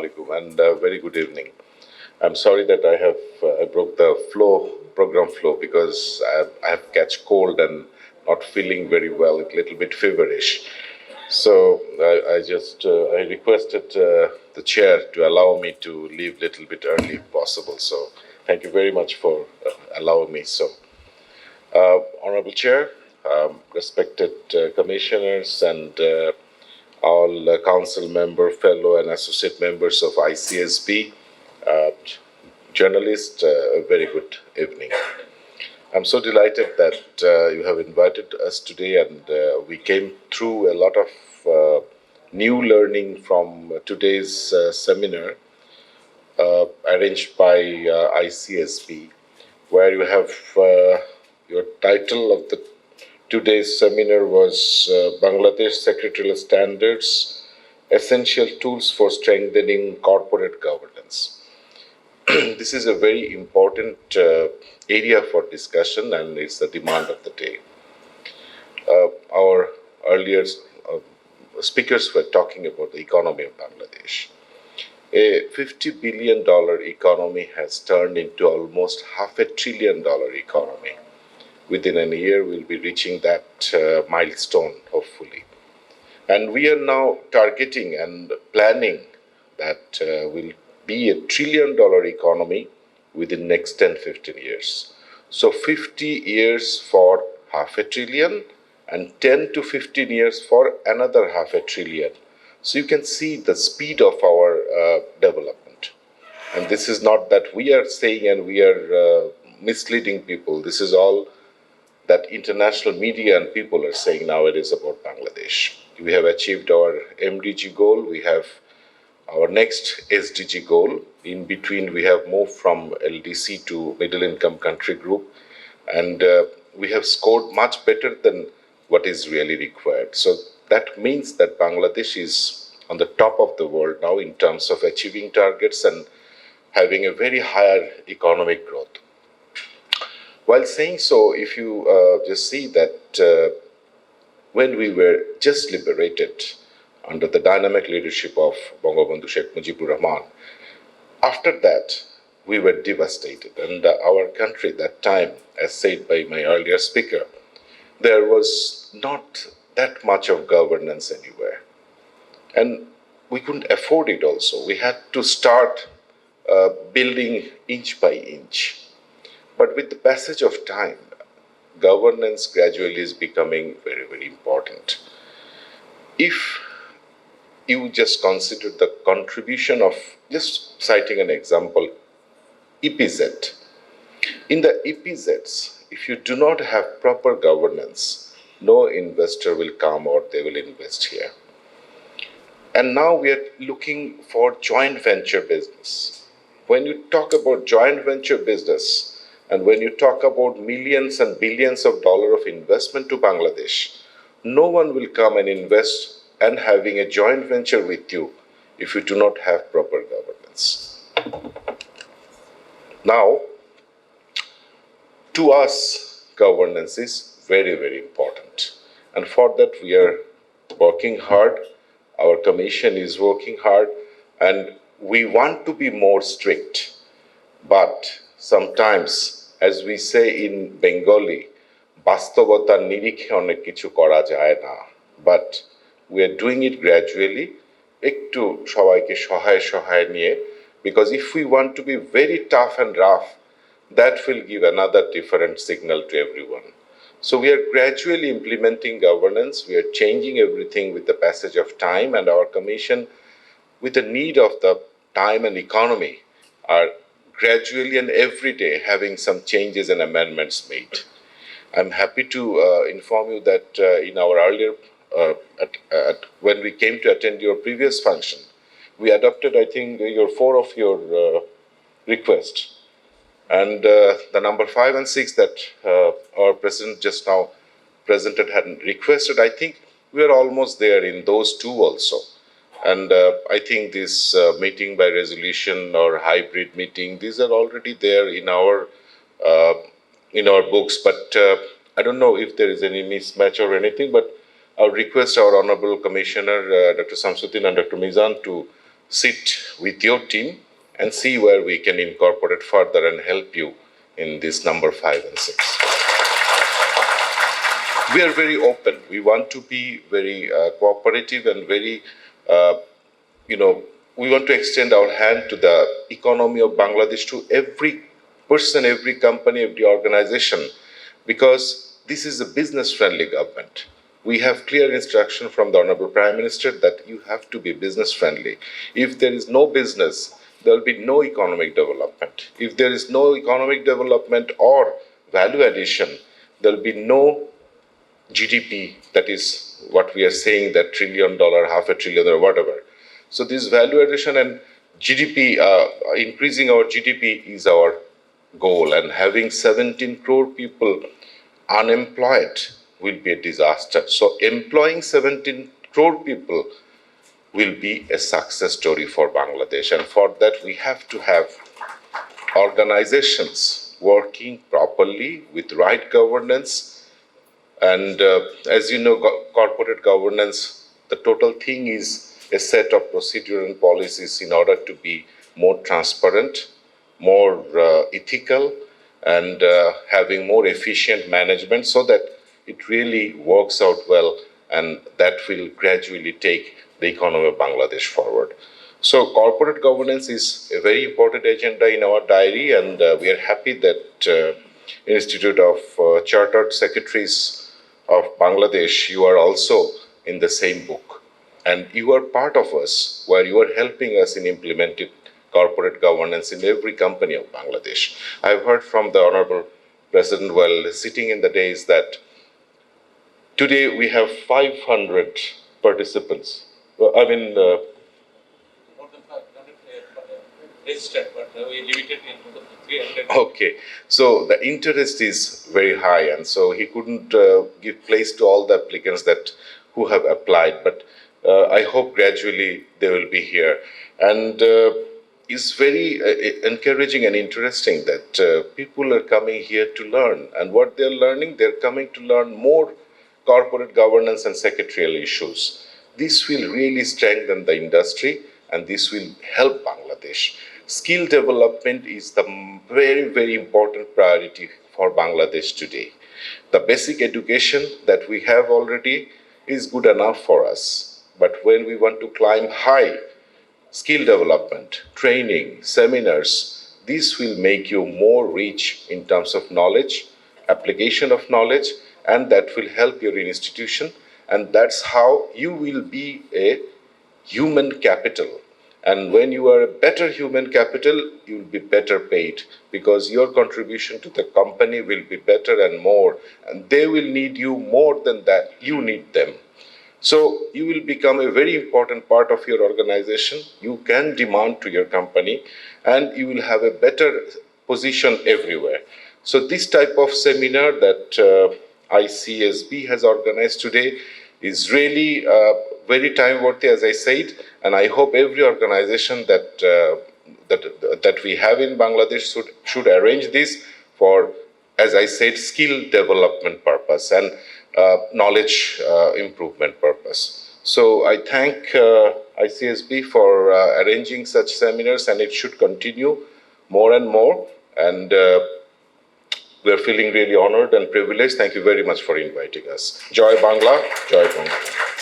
alaikum, and very good evening. I'm sorry that I broke the program flow, because I have catch cold and not feeling very well, a little bit feverish. So I requested the chair to allow me to leave a little bit early if possible. So thank you very much for allowing me so. Honorable Chair, respected commissioners, and all council member, fellow and associate members of ICSB, journalists, a very good evening. I'm so delighted that you have invited us today, and we came through a lot of new learning from today's seminar arranged by ICSB, where you have your title of the today's seminar was Bangladesh Secretarial Standards, Essential Tools for Strengthening Corporate Governance. This is a very important area for discussion, and it's the demand of the day. Our earlier speakers were talking about the economy of Bangladesh. A $50 billion economy has turned into almost $500 billion economy. Within a year, we'll be reaching that milestone, hopefully. And we are now targeting and planning that will be a $1 trillion economy within next 10-15 years. So 50 years for $500 billion and 10 to 15 years for another $500 billion. So you can see the speed of our development. And this is not that we are saying and we are misleading people. This is all that international media and people are saying nowadays about Bangladesh. We have achieved our MDG goal. We have our next SDG goal. In between, we have moved from LDC to middle income country group. And we have scored much better than what is really required. So that means that Bangladesh is on the top of the world now in terms of achieving targets and having a very higher economic growth. While saying so, if you just see that when we were just liberated under the dynamic leadership of Bangabandhu Sheikh Mujibur Rahman, after that, we were devastated. And our country that time, as said by my earlier speaker, there was not that much of governance anywhere. And we couldn't afford it also. We had to start building inch by inch. But with the passage of time, governance gradually is becoming very, very important. If you just consider the contribution of, just citing an example, EPZ. In the EPZs, if you do not have proper governance, no investor will come or they will invest here. And now we are looking for joint venture business. When you talk about joint venture business, and when you talk about millions and billions of dollars of investment to Bangladesh, no one will come and invest and having a joint venture with you if you do not have proper governance. Now, to us, governance is very, very important. And for that, we are working hard. Our commission is working hard. And we want to be more strict. But sometimes, as we say in Bengali, বাস্তবতার নিরিখে অনেক কিছু করা যায় না. But we are doing it gradually, একটু সবাইকে সহায় নিয়ে, because if we want to be very tough and rough, that will give another different signal to everyone. So we are gradually implementing governance. We are changing everything with the passage of time, and our commission, with the need of the time and economy, are gradually and every day having some changes and amendments made. I'm happy to inform you that in our earlier, when we came to attend your previous function, we adopted, I think, four of your requests. And the number 5 and 6 that our president just now presented had requested, I think we are almost there in those two also. And I think this meeting by resolution or hybrid meeting, these are already there in our books. But I don't know if there is any mismatch or anything, but I'll request our Honorable Commissioner, Dr. Samson and Dr. Mizan, to sit with your team and see where we can incorporate further and help you in this number 5 and 6. We are very open. We want to be very cooperative and very, we want to extend our hand to the economy of Bangladesh, to every person, every company, every organization, because this is a business-friendly government. We have clear instruction from the Honorable Prime Minister that you have to be business-friendly. If there is no business, there will be no economic development. If there is no economic development or value addition, there will be no GDP, that is what we are saying, that $1 trillion, half a trillion, or whatever. So this value addition and GDP, increasing our GDP is our goal, and having 17 crore people unemployed will be a disaster. So employing 17 crore people will be a success story for Bangladesh, and for that we have to have organizations working properly with right governance. And as you know, corporate governance, the total thing is a set of procedure and policies in order to be more transparent, more ethical, and having more efficient management, so that it really works out well, and that will gradually take the economy of Bangladesh forward. So corporate governance is a very important agenda in our diary, and we are happy that Institute of Chartered Secretaries of Bangladesh, you are also in the same book. And you are part of us, where you are helping us in implementing corporate governance in every company of Bangladesh. I've heard from the Honorable President while sitting in the days that today we have 500 participants. More than 500 registered, but we limited in 300. Okay, so the interest is very high, and so he couldn't give place to all the applicants that who have applied. But I hope gradually they will be here, and it's very encouraging and interesting that people are coming here to learn, and what they're learning, they're coming to learn more corporate governance and secretarial issues. This will really strengthen the industry, and this will help Bangladesh. Skill development is the very, very important priority for Bangladesh today. The basic education that we have already is good enough for us. But when we want to climb high, skill development, training, seminars, this will make you more rich in terms of knowledge, application of knowledge, and that will help your institution. And that's how you will be a human capital. And when you are a better human capital, you will be better paid, because your contribution to the company will be better and more, and they will need you more than that you need them. So you will become a very important part of your organization. You can demand to your company, and you will have a better position everywhere. So this type of seminar that ICSB has organized today is really very time worthy, as I said, and I hope every organization that we have in Bangladesh should arrange this for, as I said, skill development purpose and knowledge improvement purpose. So I thank ICSB for arranging such seminars, and it should continue more and more. And we are feeling really honored and privileged. Thank you very much for inviting us. Joy Bangla, Joy Bangla.